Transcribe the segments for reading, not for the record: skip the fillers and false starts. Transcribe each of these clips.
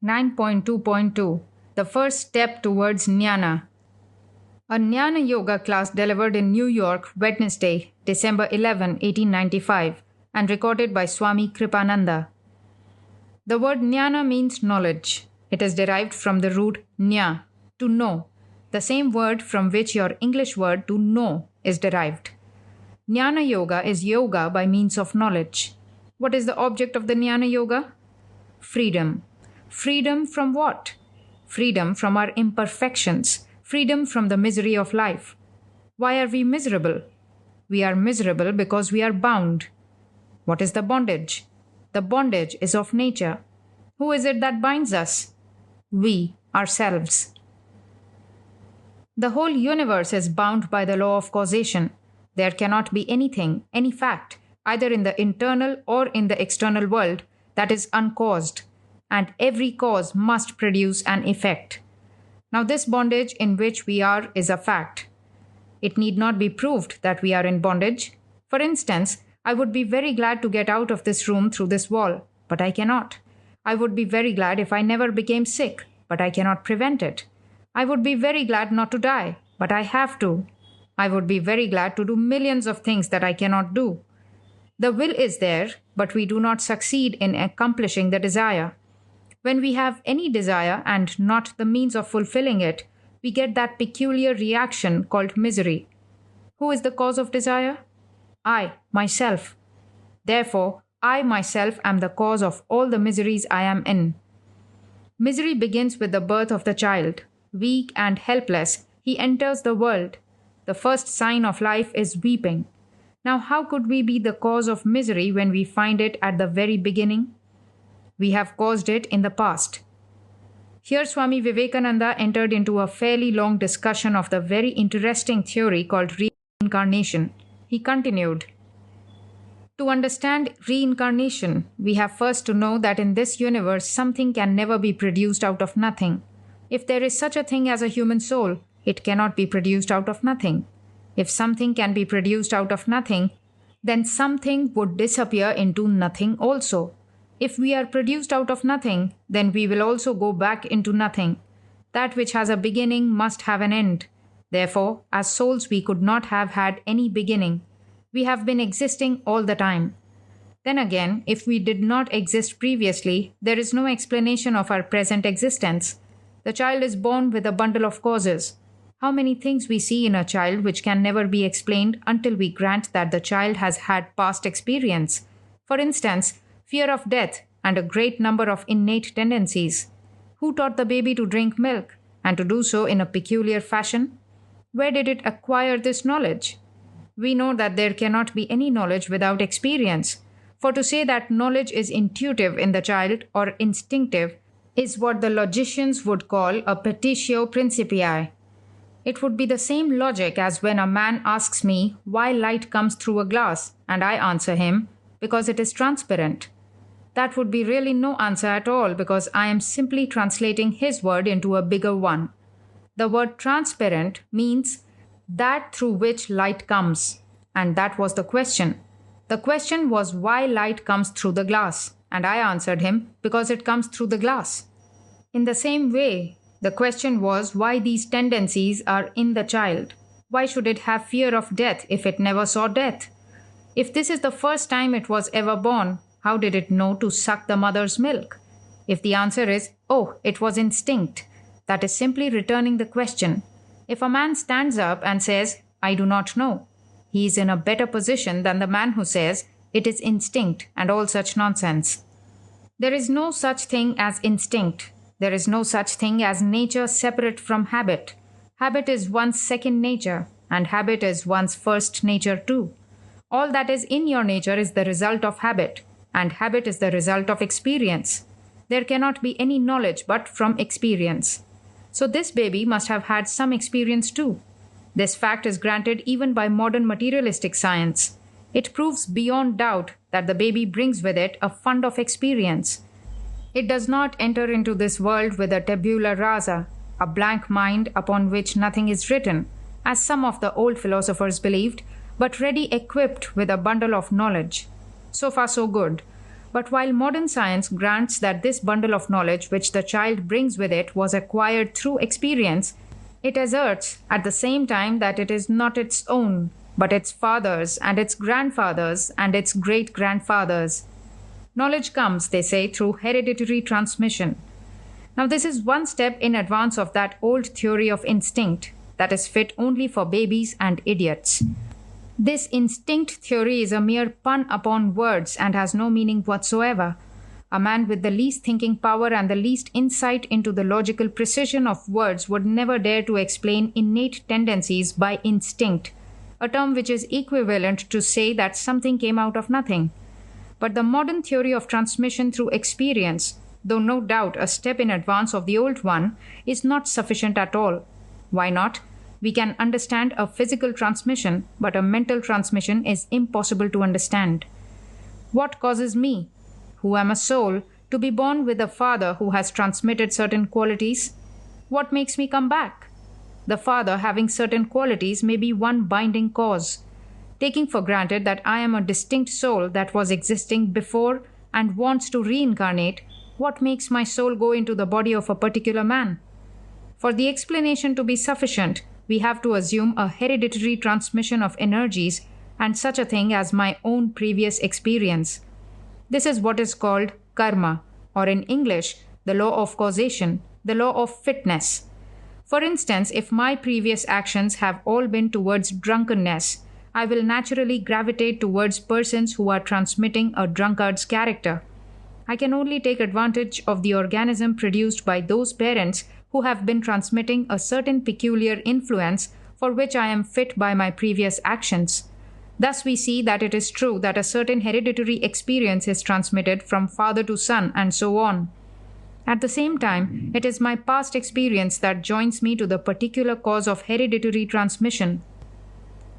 9.2.2 The First Step Towards Jnana. A Jnana Yoga class delivered in New York, Wednesday, December 11, 1895, and recorded by Swami Kripananda. The word Jnana means knowledge. It is derived from the root jna, to know, the same word from which your English word to know is derived. Jnana Yoga is yoga by means of knowledge. What is the object of the Jnana Yoga? Freedom. Freedom from what? Freedom from our imperfections. Freedom from the misery of life. Why are we miserable? We are miserable because we are bound. What is the bondage? The bondage is of nature. Who is it that binds us? We, ourselves. The whole universe is bound by the law of causation. There cannot be anything, any fact, either in the internal or in the external world, that is uncaused, and every cause must produce an effect. Now, this bondage in which we are is a fact. It need not be proved that we are in bondage. For instance, I would be very glad to get out of this room through this wall, but I cannot. I would be very glad if I never became sick, but I cannot prevent it. I would be very glad not to die, but I have to. I would be very glad to do millions of things that I cannot do. The will is there, but we do not succeed in accomplishing the desire. When we have any desire and not the means of fulfilling it, we get that peculiar reaction called misery. Who is the cause of desire? I, myself. Therefore, I myself am the cause of all the miseries I am in. Misery begins with the birth of the child. Weak and helpless, he enters the world. The first sign of life is weeping. Now, how could we be the cause of misery when we find it at the very beginning? We have caused it in the past. Here Swami Vivekananda entered into a fairly long discussion of the very interesting theory called reincarnation. He continued, to understand reincarnation, we have first to know that in this universe something can never be produced out of nothing. If there is such a thing as a human soul, it cannot be produced out of nothing. If something can be produced out of nothing, then something would disappear into nothing also. If we are produced out of nothing, then we will also go back into nothing. That which has a beginning must have an end. Therefore, as souls we could not have had any beginning. We have been existing all the time. Then again, if we did not exist previously, there is no explanation of our present existence. The child is born with a bundle of causes. How many things we see in a child which can never be explained until we grant that the child has had past experience. For instance, fear of death and a great number of innate tendencies. Who taught the baby to drink milk and to do so in a peculiar fashion? Where did it acquire this knowledge? We know that there cannot be any knowledge without experience. For to say that knowledge is intuitive in the child or instinctive is what the logicians would call a petitio principii. It would be the same logic as when a man asks me why light comes through a glass, and I answer him, because it is transparent. That would be really no answer at all, because I am simply translating his word into a bigger one. The word transparent means that through which light comes, and that was the question. The question was why light comes through the glass, and I answered him, because it comes through the glass. In the same way, the question was why these tendencies are in the child. Why should it have fear of death if it never saw death? If this is the first time it was ever born, how did it know to suck the mother's milk? If the answer is, oh, it was instinct, that is simply returning the question. If a man stands up and says, I do not know, he is in a better position than the man who says, it is instinct and all such nonsense. There is no such thing as instinct. There is no such thing as nature separate from habit. Habit is one's second nature, and habit is one's first nature too. All that is in your nature is the result of habit, and habit is the result of experience. There cannot be any knowledge but from experience. So this baby must have had some experience too. This fact is granted even by modern materialistic science. It proves beyond doubt that the baby brings with it a fund of experience. It does not enter into this world with a tabula rasa, a blank mind upon which nothing is written, as some of the old philosophers believed, but ready equipped with a bundle of knowledge. So far so good. But while modern science grants that this bundle of knowledge which the child brings with it was acquired through experience, it asserts at the same time that it is not its own, but its father's and its grandfather's and its great-grandfather's. Knowledge comes, they say, through hereditary transmission. Now, this is one step in advance of that old theory of instinct that is fit only for babies and idiots. This instinct theory is a mere pun upon words and has no meaning whatsoever. A man with the least thinking power and the least insight into the logical precision of words would never dare to explain innate tendencies by instinct, a term which is equivalent to say that something came out of nothing. But the modern theory of transmission through experience, though no doubt a step in advance of the old one, is not sufficient at all. Why not? We can understand a physical transmission, but a mental transmission is impossible to understand. What causes me, who am a soul, to be born with a father who has transmitted certain qualities? What makes me come back? The father having certain qualities may be one binding cause. Taking for granted that I am a distinct soul that was existing before and wants to reincarnate, what makes my soul go into the body of a particular man? For the explanation to be sufficient, we have to assume a hereditary transmission of energies and such a thing as my own previous experience. This is what is called karma, or in English, the law of causation, the law of fitness. For instance, if my previous actions have all been towards drunkenness, I will naturally gravitate towards persons who are transmitting a drunkard's character. I can only take advantage of the organism produced by those parents who have been transmitting a certain peculiar influence for which I am fit by my previous actions. Thus we see that it is true that a certain hereditary experience is transmitted from father to son and so on. At the same time, it is my past experience that joins me to the particular cause of hereditary transmission.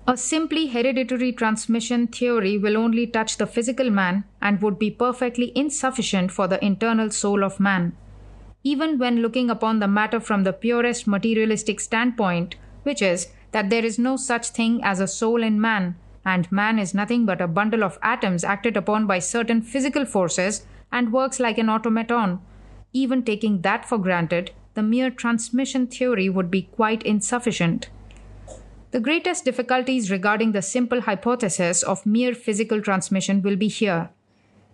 A simply hereditary transmission theory will only touch the physical man and would be perfectly insufficient for the internal soul of man. Even when looking upon the matter from the purest materialistic standpoint, which is that there is no such thing as a soul in man, and man is nothing but a bundle of atoms acted upon by certain physical forces and works like an automaton, even taking that for granted, the mere transmission theory would be quite insufficient. The greatest difficulties regarding the simple hypothesis of mere physical transmission will be here.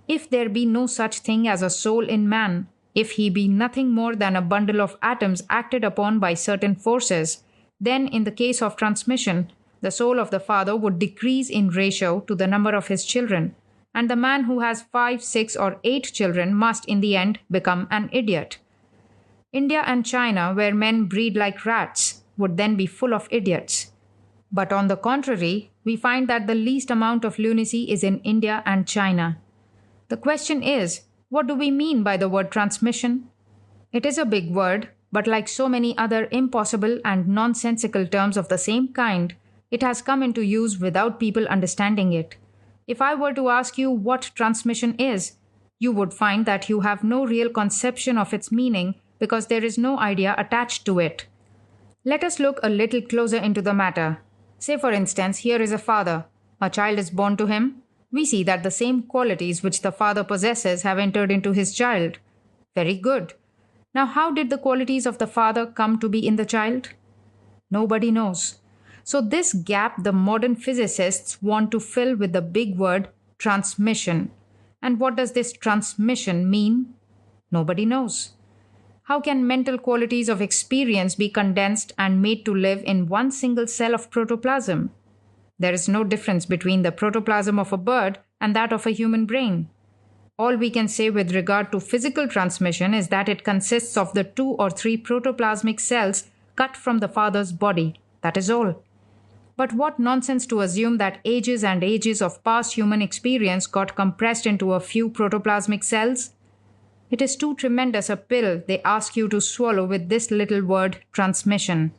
If there be no such thing as a soul in man, if he be nothing more than a bundle of atoms acted upon by certain forces, then in the case of transmission, the soul of the father would decrease in ratio to the number of his children, and the man who has 5, 6, or 8 children must in the end become an idiot. India and China, where men breed like rats, would then be full of idiots. But on the contrary, we find that the least amount of lunacy is in India and China. The question is, what do we mean by the word transmission? It is a big word, but like so many other impossible and nonsensical terms of the same kind, it has come into use without people understanding it. If I were to ask you what transmission is, you would find that you have no real conception of its meaning because there is no idea attached to it. Let us look a little closer into the matter. Say for instance, here is a father. A child is born to him. We see that the same qualities which the father possesses have entered into his child. Very good. Now how did the qualities of the father come to be in the child? Nobody knows. So this gap the modern physicists want to fill with the big word transmission. And what does this transmission mean? Nobody knows. How can mental qualities of experience be condensed and made to live in one single cell of protoplasm? There is no difference between the protoplasm of a bird and that of a human brain. All we can say with regard to physical transmission is that it consists of the 2 or 3 protoplasmic cells cut from the father's body. That is all. But what nonsense to assume that ages and ages of past human experience got compressed into a few protoplasmic cells? It is too tremendous a pill they ask you to swallow with this little word transmission.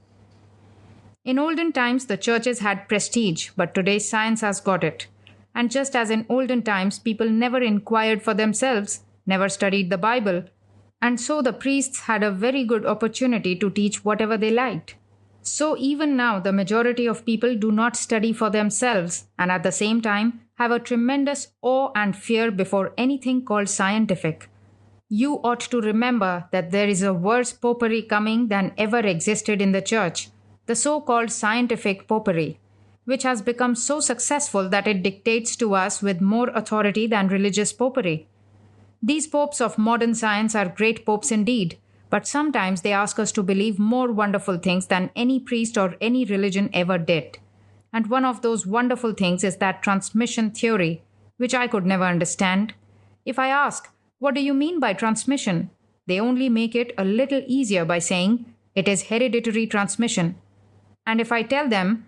In olden times, the churches had prestige, but today science has got it. And just as in olden times, people never inquired for themselves, never studied the Bible, and so the priests had a very good opportunity to teach whatever they liked. So even now, the majority of people do not study for themselves and at the same time have a tremendous awe and fear before anything called scientific. You ought to remember that there is a worse popery coming than ever existed in the church, the so-called scientific popery, which has become so successful that it dictates to us with more authority than religious popery. These popes of modern science are great popes indeed, but sometimes they ask us to believe more wonderful things than any priest or any religion ever did. And one of those wonderful things is that transmission theory, which I could never understand. If I ask, what do you mean by transmission? They only make it a little easier by saying it is hereditary transmission. And if I tell them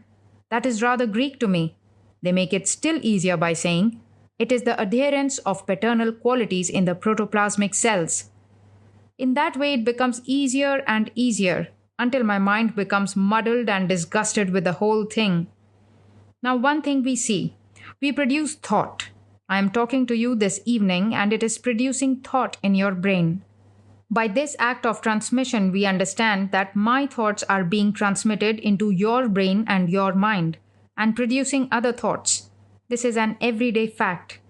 that is rather Greek to me, they make it still easier by saying it is the adherence of paternal qualities in the protoplasmic cells. In that way, it becomes easier and easier until my mind becomes muddled and disgusted with the whole thing. Now, one thing we see, we produce thought. I am talking to you this evening and it is producing thought in your brain. By this act of transmission, we understand that my thoughts are being transmitted into your brain and your mind and producing other thoughts. This is an everyday fact.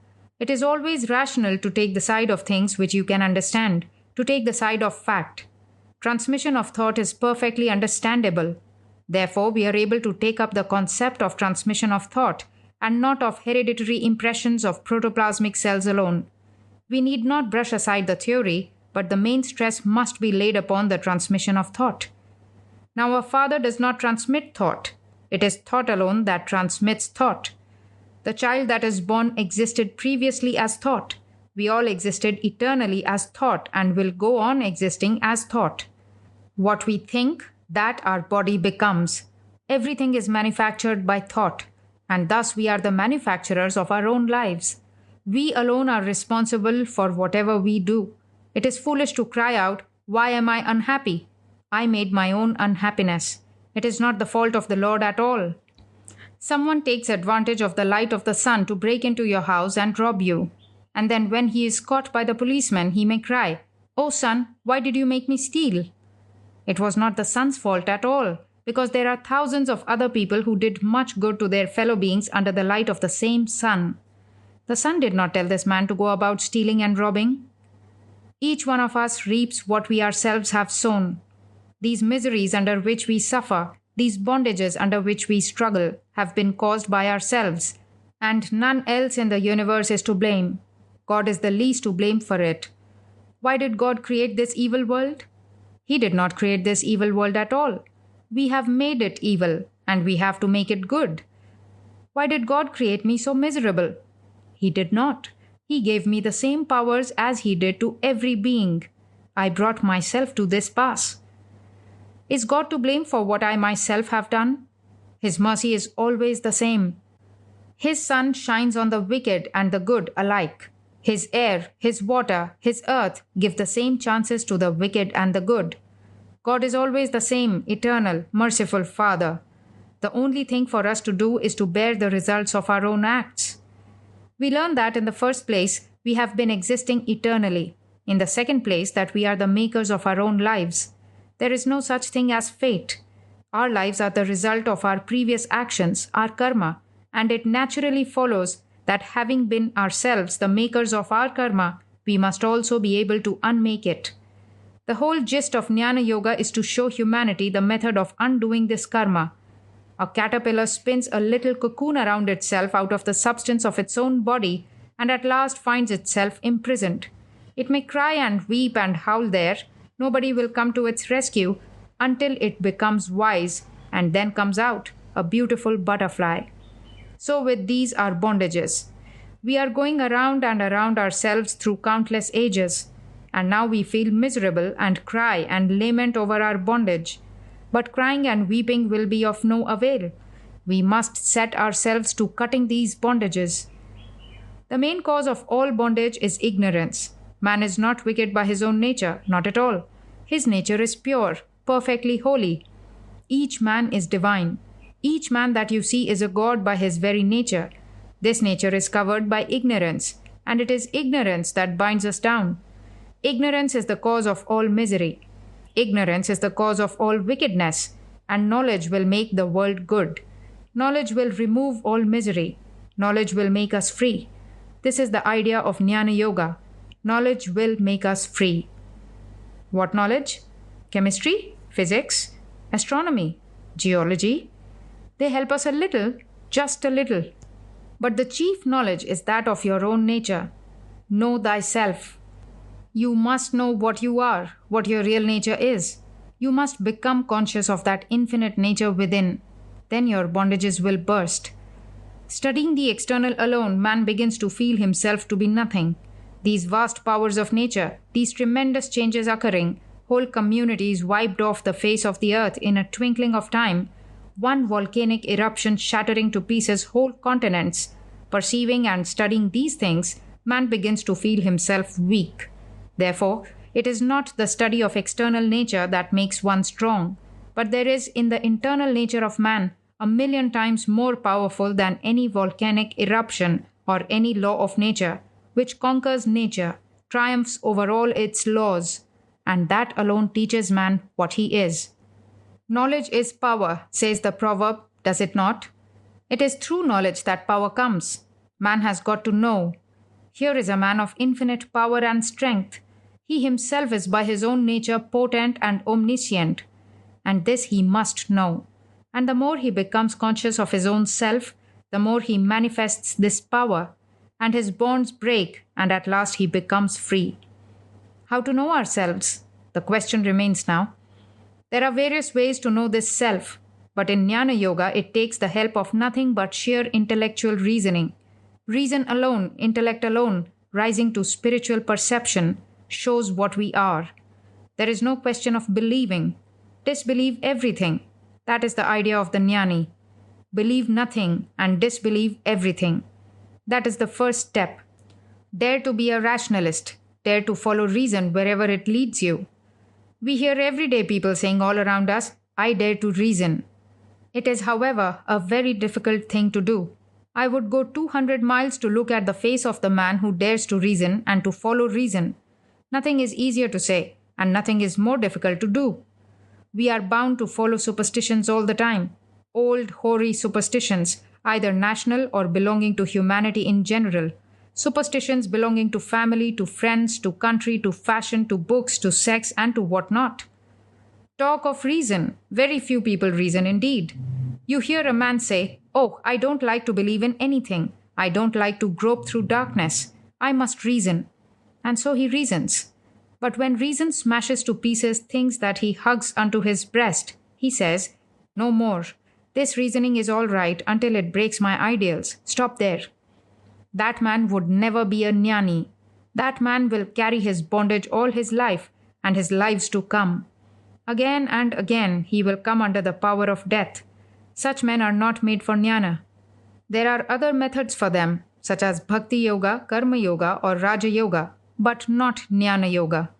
It is always rational to take the side of things which you can understand, to take the side of fact. Transmission of thought is perfectly understandable. Therefore, we are able to take up the concept of transmission of thought and not of hereditary impressions of protoplasmic cells alone. We need not brush aside the theory, but the main stress must be laid upon the transmission of thought. Now, a father does not transmit thought. It is thought alone that transmits thought. The child that is born existed previously as thought. We all existed eternally as thought and will go on existing as thought. What we think, that our body becomes. Everything is manufactured by thought, and thus we are the manufacturers of our own lives. We alone are responsible for whatever we do. It is foolish to cry out, "Why am I unhappy?" I made my own unhappiness. It is not the fault of the Lord at all. Someone takes advantage of the light of the sun to break into your house and rob you. And then when he is caught by the policeman, he may cry, "Oh son, why did you make me steal?" It was not the sun's fault at all, because there are thousands of other people who did much good to their fellow beings under the light of the same sun. The sun did not tell this man to go about stealing and robbing. Each one of us reaps what we ourselves have sown. These miseries under which we suffer, these bondages under which we struggle, have been caused by ourselves, and none else in the universe is to blame. God is the least to blame for it. Why did God create this evil world? He did not create this evil world at all. We have made it evil, and we have to make it good. Why did God create me so miserable? He did not. He gave me the same powers as He did to every being. I brought myself to this pass. Is God to blame for what I myself have done? His mercy is always the same. His sun shines on the wicked and the good alike. His air, His water, His earth give the same chances to the wicked and the good. God is always the same eternal, merciful Father. The only thing for us to do is to bear the results of our own acts. We learn that in the first place, we have been existing eternally. In the second place, that we are the makers of our own lives. There is no such thing as fate. Our lives are the result of our previous actions, our karma, and it naturally follows that having been ourselves the makers of our karma, we must also be able to unmake it. The whole gist of Jnana Yoga is to show humanity the method of undoing this karma. A caterpillar spins a little cocoon around itself out of the substance of its own body and at last finds itself imprisoned. It may cry and weep and howl there. Nobody will come to its rescue until it becomes wise and then comes out, a beautiful butterfly. So with these our bondages. We are going around and around ourselves through countless ages, and now we feel miserable and cry and lament over our bondage. But crying and weeping will be of no avail. We must set ourselves to cutting these bondages. The main cause of all bondage is ignorance. Man is not wicked by his own nature, not at all. His nature is pure, perfectly holy. Each man is divine. Each man that you see is a god by his very nature. This nature is covered by ignorance, and it is ignorance that binds us down. Ignorance is the cause of all misery. Ignorance is the cause of all wickedness, and knowledge will make the world good. Knowledge will remove all misery. Knowledge will make us free. This is the idea of Jnana Yoga. Knowledge will make us free. What knowledge? Chemistry, physics, astronomy, geology. They help us a little, just a little. But the chief knowledge is that of your own nature. Know thyself. You must know what you are, what your real nature is. You must become conscious of that infinite nature within. Then your bondages will burst. Studying the external alone, man begins to feel himself to be nothing. These vast powers of nature, these tremendous changes occurring, whole communities wiped off the face of the earth in a twinkling of time, one volcanic eruption shattering to pieces whole continents. Perceiving and studying these things, man begins to feel himself weak. Therefore, it is not the study of external nature that makes one strong, but there is in the internal nature of man 1,000,000 times more powerful than any volcanic eruption or any law of nature, which conquers nature, triumphs over all its laws, and that alone teaches man what he is. Knowledge is power, says the proverb, does it not? It is through knowledge that power comes. Man has got to know. Here is a man of infinite power and strength. He himself is by his own nature potent and omniscient, and this he must know. And the more he becomes conscious of his own self, the more he manifests this power, and his bonds break, and at last he becomes free. How to know ourselves? The question remains now. There are various ways to know this self, but in Jnana Yoga it takes the help of nothing but sheer intellectual reasoning. Reason alone, intellect alone, rising to spiritual perception, shows what we are. There is no question of believing. Disbelieve everything. That is the idea of the Jnani. Believe nothing and disbelieve everything. That is the first step. Dare to be a rationalist. Dare to follow reason wherever it leads you. We hear everyday people saying all around us, I dare to reason. It is, however, a very difficult thing to do. I would go 200 miles to look at the face of the man who dares to reason and to follow reason. Nothing is easier to say, and nothing is more difficult to do. We are bound to follow superstitions all the time. Old, hoary superstitions, either national or belonging to humanity in general. Superstitions belonging to family, to friends, to country, to fashion, to books, to sex, and to what not. Talk of reason. Very few people reason indeed. You hear a man say, "Oh, I don't like to believe in anything. I don't like to grope through darkness. I must reason." And so he reasons. But when reason smashes to pieces things that he hugs unto his breast, he says, "No more. This reasoning is all right until it breaks my ideals. Stop there." That man would never be a jnani. That man will carry his bondage all his life and his lives to come. Again and again he will come under the power of death. Such men are not made for jnana. There are other methods for them, such as bhakti yoga, karma yoga, or raja yoga, but not jnana yoga.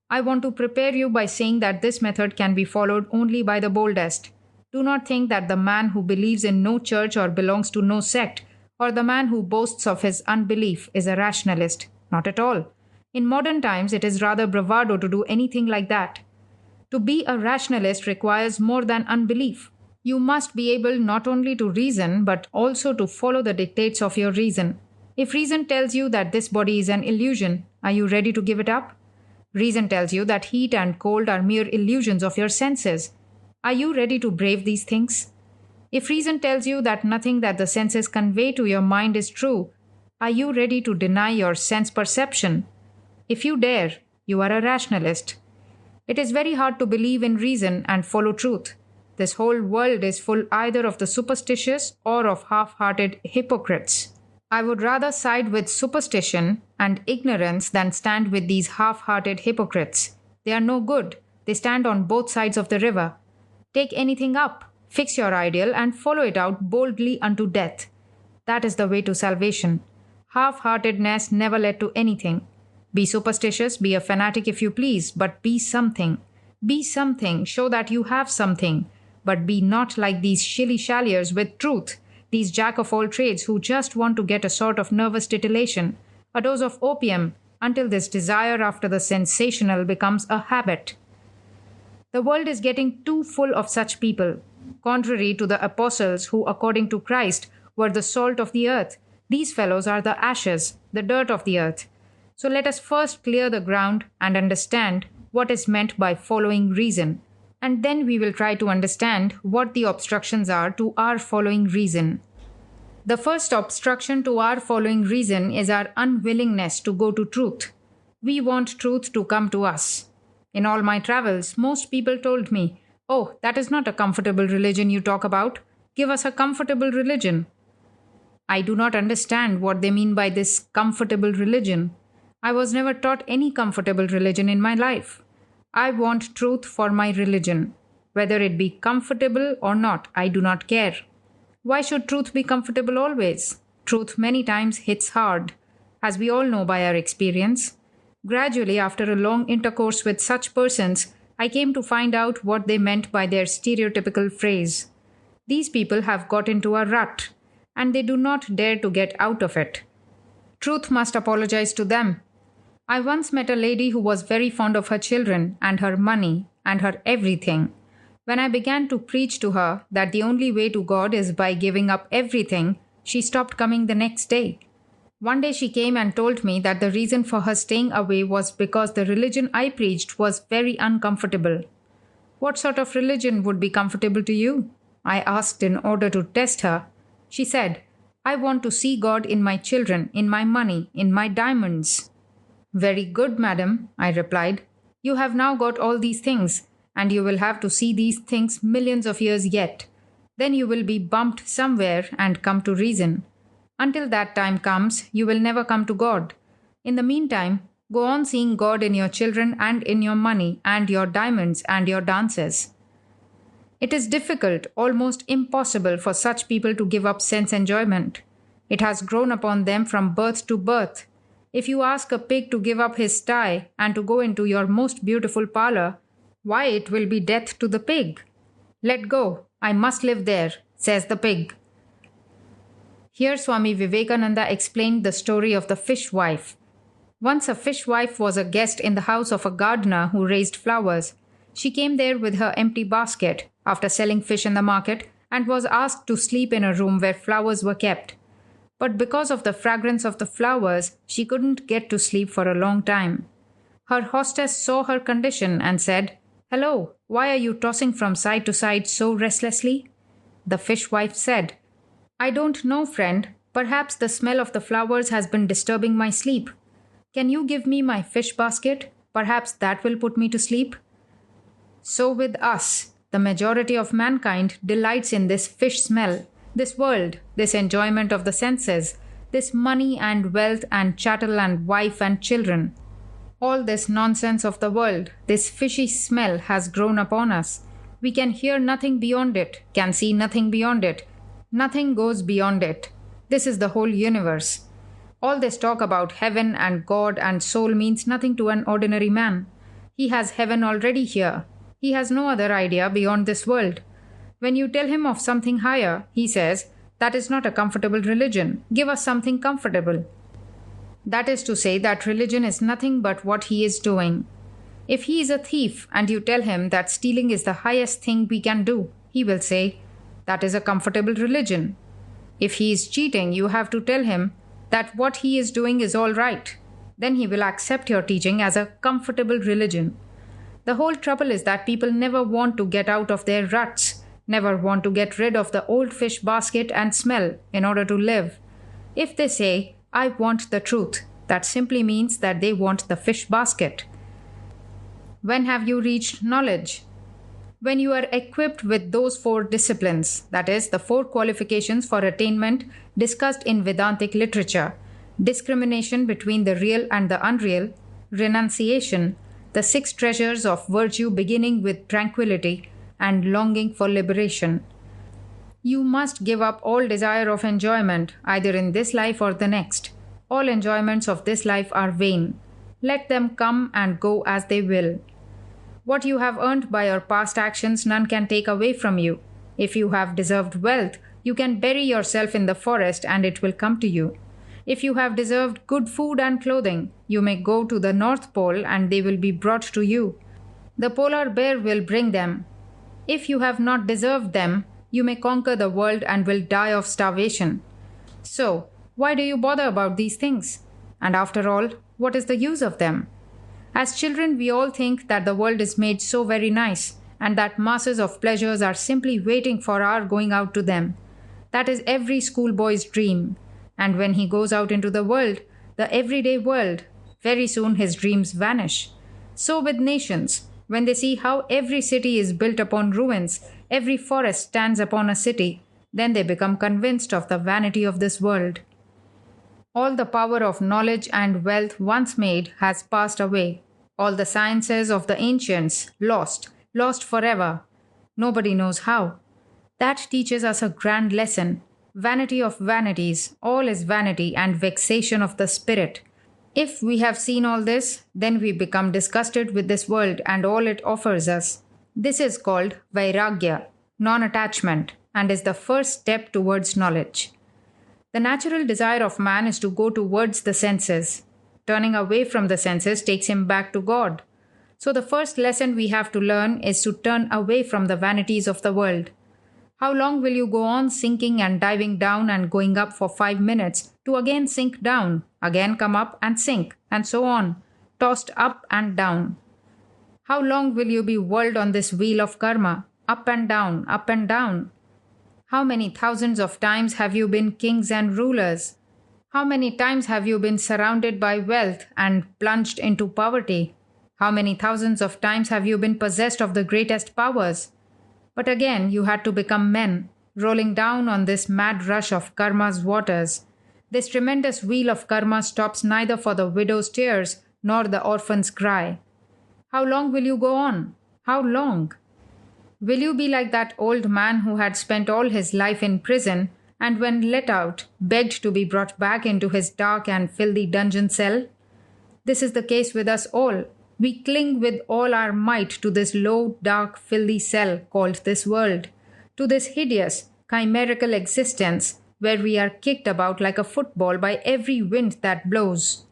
I want to prepare you by saying that this method can be followed only by the boldest. Do not think that the man who believes in no church or belongs to no sect, or the man who boasts of his unbelief is a rationalist. Not at all. In modern times, it is rather bravado to do anything like that. To be a rationalist requires more than unbelief. You must be able not only to reason, but also to follow the dictates of your reason. If reason tells you that this body is an illusion, are you ready to give it up? Reason tells you that heat and cold are mere illusions of your senses. Are you ready to brave these things? If reason tells you that nothing that the senses convey to your mind is true, are you ready to deny your sense perception? If you dare, you are a rationalist. It is very hard to believe in reason and follow truth. This whole world is full either of the superstitious or of half-hearted hypocrites. I would rather side with superstition and ignorance than stand with these half-hearted hypocrites. They are no good. They stand on both sides of the river. Take anything up. Fix your ideal and follow it out boldly unto death. That is the way to salvation. Half-heartedness never led to anything. Be superstitious, be a fanatic if you please, but be something. Be something, show that you have something. But be not like these shilly-shalliers with truth, these jack-of-all-trades who just want to get a sort of nervous titillation, a dose of opium, until this desire after the sensational becomes a habit. The world is getting too full of such people. Contrary to the apostles who, according to Christ, were the salt of the earth, these fellows are the ashes, the dirt of the earth. So let us first clear the ground and understand what is meant by following reason, and then we will try to understand what the obstructions are to our following reason. The first obstruction to our following reason is our unwillingness to go to truth. We want truth to come to us. In all my travels, most people told me, "Oh, that is not a comfortable religion you talk about. Give us a comfortable religion." I do not understand what they mean by this comfortable religion. I was never taught any comfortable religion in my life. I want truth for my religion. Whether it be comfortable or not, I do not care. Why should truth be comfortable always? Truth many times hits hard, as we all know by our experience. Gradually, after a long intercourse with such persons, I came to find out what they meant by their stereotypical phrase. These people have got into a rut, and they do not dare to get out of it. Truth must apologize to them. I once met a lady who was very fond of her children and her money and her everything. When I began to preach to her that the only way to God is by giving up everything, she stopped coming the next day. One day she came and told me that the reason for her staying away was because the religion I preached was very uncomfortable. "What sort of religion would be comfortable to you?" I asked in order to test her. She said, "I want to see God in my children, in my money, in my diamonds." "Very good, madam," I replied. "You have now got all these things, and you will have to see these things millions of years yet. Then you will be bumped somewhere and come to reason. Until that time comes, you will never come to God. In the meantime, go on seeing God in your children and in your money and your diamonds and your dances." It is difficult, almost impossible for such people to give up sense enjoyment. It has grown upon them from birth to birth. If you ask a pig to give up his sty and to go into your most beautiful parlor, why, it will be death to the pig. "Let go, I must live there," says the pig. Here Swami Vivekananda explained the story of the fishwife. Once a fishwife was a guest in the house of a gardener who raised flowers. She came there with her empty basket after selling fish in the market and was asked to sleep in a room where flowers were kept. But because of the fragrance of the flowers, she couldn't get to sleep for a long time. Her hostess saw her condition and said, "Hello, why are you tossing from side to side so restlessly?" The fishwife said, "I don't know, friend. Perhaps the smell of the flowers has been disturbing my sleep. Can you give me my fish basket? Perhaps that will put me to sleep." So with us, the majority of mankind delights in this fish smell, this world, this enjoyment of the senses, this money and wealth and chattel and wife and children. All this nonsense of the world, this fishy smell has grown upon us. We can hear nothing beyond it, can see nothing beyond it. Nothing goes beyond it. This is the whole universe. All this talk about heaven and God and soul means nothing to an ordinary man. He has heaven already here. He has no other idea beyond this world. When you tell him of something higher, he says, "That is not a comfortable religion. Give us something comfortable." That is to say that religion is nothing but what he is doing. If he is a thief and you tell him that stealing is the highest thing we can do, he will say, "That is a comfortable religion." If he is cheating, you have to tell him that what he is doing is all right. Then he will accept your teaching as a comfortable religion. The whole trouble is that people never want to get out of their ruts, never want to get rid of the old fish basket and smell in order to live. If they say, "I want the truth," that simply means that they want the fish basket. When have you reached knowledge? When you are equipped with those 4 disciplines, that is, the 4 qualifications for attainment discussed in Vedantic literature: discrimination between the real and the unreal, renunciation, the 6 treasures of virtue beginning with tranquility, and longing for liberation. You must give up all desire of enjoyment, either in this life or the next. All enjoyments of this life are vain. Let them come and go as they will. What you have earned by your past actions none can take away from you. If you have deserved wealth, you can bury yourself in the forest and it will come to you. If you have deserved good food and clothing, you may go to the North Pole and they will be brought to you. The polar bear will bring them. If you have not deserved them, you may conquer the world and will die of starvation. So, why do you bother about these things? And after all, what is the use of them? As children, we all think that the world is made so very nice and that masses of pleasures are simply waiting for our going out to them. That is every schoolboy's dream. And when he goes out into the world, the everyday world, very soon his dreams vanish. So with nations, when they see how every city is built upon ruins, every forest stands upon a city, then they become convinced of the vanity of this world. All the power of knowledge and wealth once made has passed away. All the sciences of the ancients lost forever. Nobody knows how. That teaches us a grand lesson. Vanity of vanities, all is vanity and vexation of the spirit. If we have seen all this, then we become disgusted with this world and all it offers us. This is called Vairagya, non-attachment, and is the first step towards knowledge. The natural desire of man is to go towards the senses. Turning away from the senses takes him back to God. So the first lesson we have to learn is to turn away from the vanities of the world. How long will you go on sinking and diving down and going up for 5 minutes to again sink down, again come up and sink, and so on, tossed up and down? How long will you be whirled on this wheel of karma, up and down, up and down? How many thousands of times have you been kings and rulers? How many times have you been surrounded by wealth and plunged into poverty? How many thousands of times have you been possessed of the greatest powers? But again you had to become men, rolling down on this mad rush of karma's waters. This tremendous wheel of karma stops neither for the widow's tears nor the orphan's cry. How long will you go on? How long? Will you be like that old man who had spent all his life in prison and when let out, begged to be brought back into his dark and filthy dungeon cell? This is the case with us all. We cling with all our might to this low, dark, filthy cell called this world, to this hideous, chimerical existence where we are kicked about like a football by every wind that blows.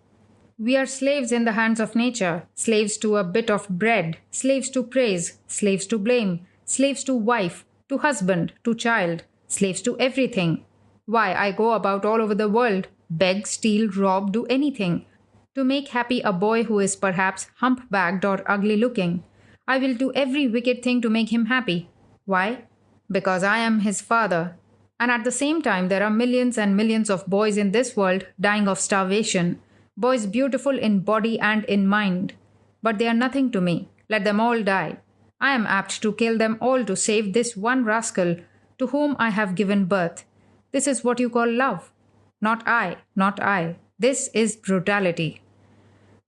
We are slaves in the hands of nature, slaves to a bit of bread, slaves to praise, slaves to blame, slaves to wife, to husband, to child, slaves to everything. Why, I go about all over the world, beg, steal, rob, do anything, to make happy a boy who is perhaps hump-backed or ugly-looking. I will do every wicked thing to make him happy. Why? Because I am his father. And at the same time, there are millions and millions of boys in this world dying of starvation, boys beautiful in body and in mind. But they are nothing to me. Let them all die. I am apt to kill them all to save this one rascal to whom I have given birth. This is what you call love. Not I, not I. This is brutality.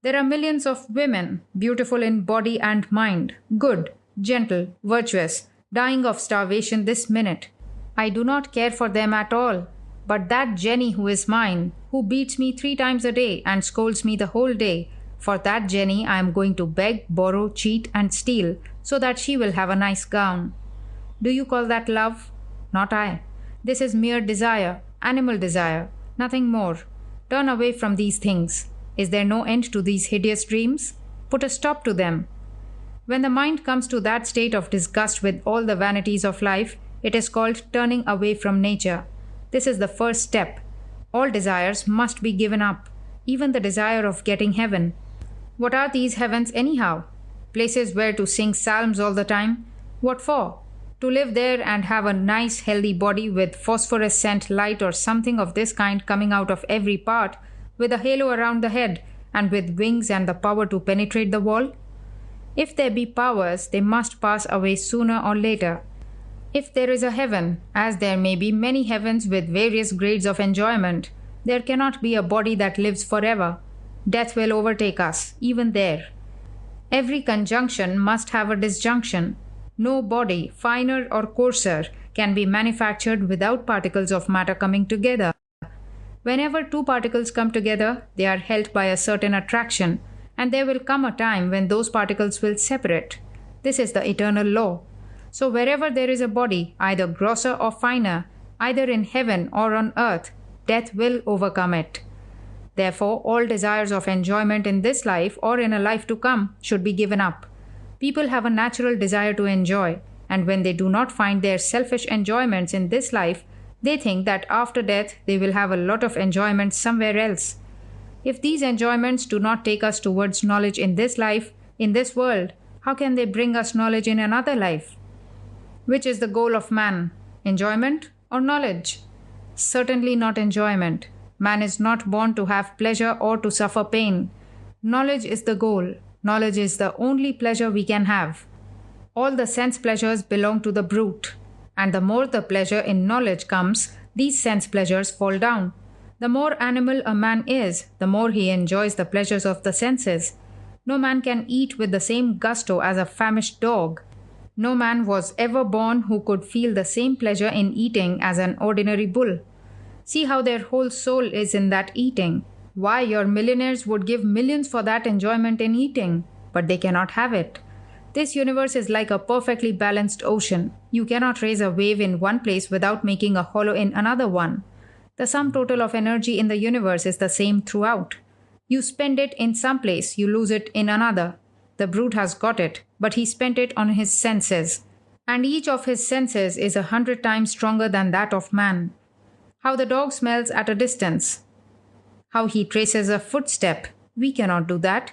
There are millions of women, beautiful in body and mind, good, gentle, virtuous, dying of starvation this minute. I do not care for them at all. But that Jenny who is mine, who beats me 3 times a day and scolds me the whole day, for that Jenny I am going to beg, borrow, cheat and steal so that she will have a nice gown. Do you call that love? Not I. This is mere desire, animal desire, nothing more. Turn away from these things. Is there no end to these hideous dreams? Put a stop to them. When the mind comes to that state of disgust with all the vanities of life, it is called turning away from nature. This is the first step. All desires must be given up, even the desire of getting heaven. What are these heavens anyhow? Places where to sing psalms all the time? What for? To live there and have a nice healthy body with phosphorescent light or something of this kind coming out of every part, with a halo around the head and with wings and the power to penetrate the wall? If there be powers, they must pass away sooner or later. If there is a heaven, as there may be many heavens with various grades of enjoyment, there cannot be a body that lives forever. Death will overtake us, even there. Every conjunction must have a disjunction. No body, finer or coarser, can be manufactured without particles of matter coming together. Whenever 2 particles come together, they are held by a certain attraction, and there will come a time when those particles will separate. This is the eternal law. So wherever there is a body, either grosser or finer, either in heaven or on earth, death will overcome it. Therefore, all desires of enjoyment in this life or in a life to come should be given up. People have a natural desire to enjoy, and when they do not find their selfish enjoyments in this life, they think that after death they will have a lot of enjoyment somewhere else. If these enjoyments do not take us towards knowledge in this life, in this world, how can they bring us knowledge in another life? Which is the goal of man? Enjoyment or knowledge? Certainly not enjoyment. Man is not born to have pleasure or to suffer pain. Knowledge is the goal. Knowledge is the only pleasure we can have. All the sense pleasures belong to the brute. And the more the pleasure in knowledge comes, these sense pleasures fall down. The more animal a man is, the more he enjoys the pleasures of the senses. No man can eat with the same gusto as a famished dog. No man was ever born who could feel the same pleasure in eating as an ordinary bull. See how their whole soul is in that eating. Why, your millionaires would give millions for that enjoyment in eating, but they cannot have it. This universe is like a perfectly balanced ocean. You cannot raise a wave in one place without making a hollow in another one. The sum total of energy in the universe is the same throughout. You spend it in some place, you lose it in another. The brute has got it, but he spent it on his senses. And each of his senses is 100 times stronger than that of man. How the dog smells at a distance. How he traces a footstep. We cannot do that.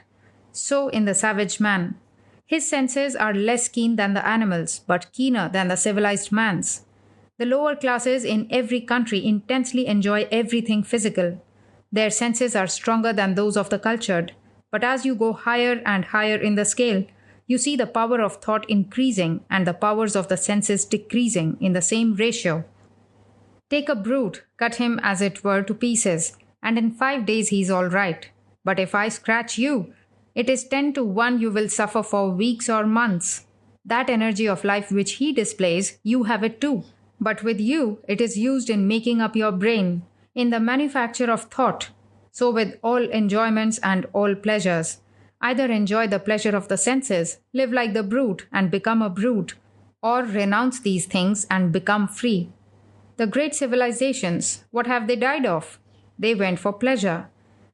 So in the savage man. His senses are less keen than the animals, but keener than the civilized man's. The lower classes in every country intensely enjoy everything physical. Their senses are stronger than those of the cultured. But as you go higher and higher in the scale, you see the power of thought increasing and the powers of the senses decreasing in the same ratio. Take a brute, cut him as it were to pieces, and in 5 days he is all right. But if I scratch you, it is 10 to 1 you will suffer for weeks or months. That energy of life which he displays, you have it too. But with you, it is used in making up your brain, in the manufacture of thought. So with all enjoyments and all pleasures, either enjoy the pleasure of the senses, live like the brute and become a brute, or renounce these things and become free. The great civilizations, what have they died of? They went for pleasure.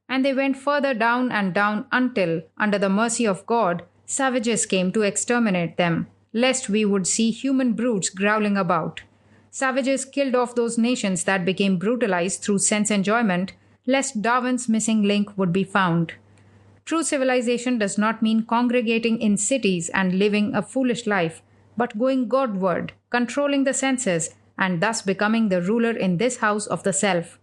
And they went further down and down until, under the mercy of God, savages came to exterminate them, lest we would see human brutes growling about. Savages killed off those nations that became brutalized through sense enjoyment, lest Darwin's missing link would be found. True civilization does not mean congregating in cities and living a foolish life, but going Godward, controlling the senses, and thus becoming the ruler in this house of the self.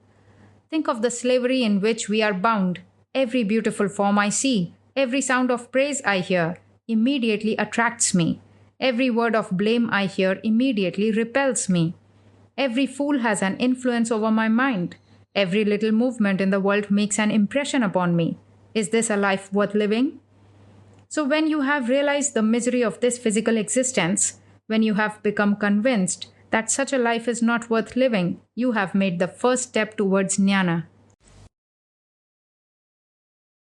Think of the slavery in which we are bound. Every beautiful form I see, every sound of praise I hear, immediately attracts me. Every word of blame I hear immediately repels me. Every fool has an influence over my mind. Every little movement in the world makes an impression upon me. Is this a life worth living? So when you have realized the misery of this physical existence, when you have become convinced that such a life is not worth living, you have made the first step towards Jnana.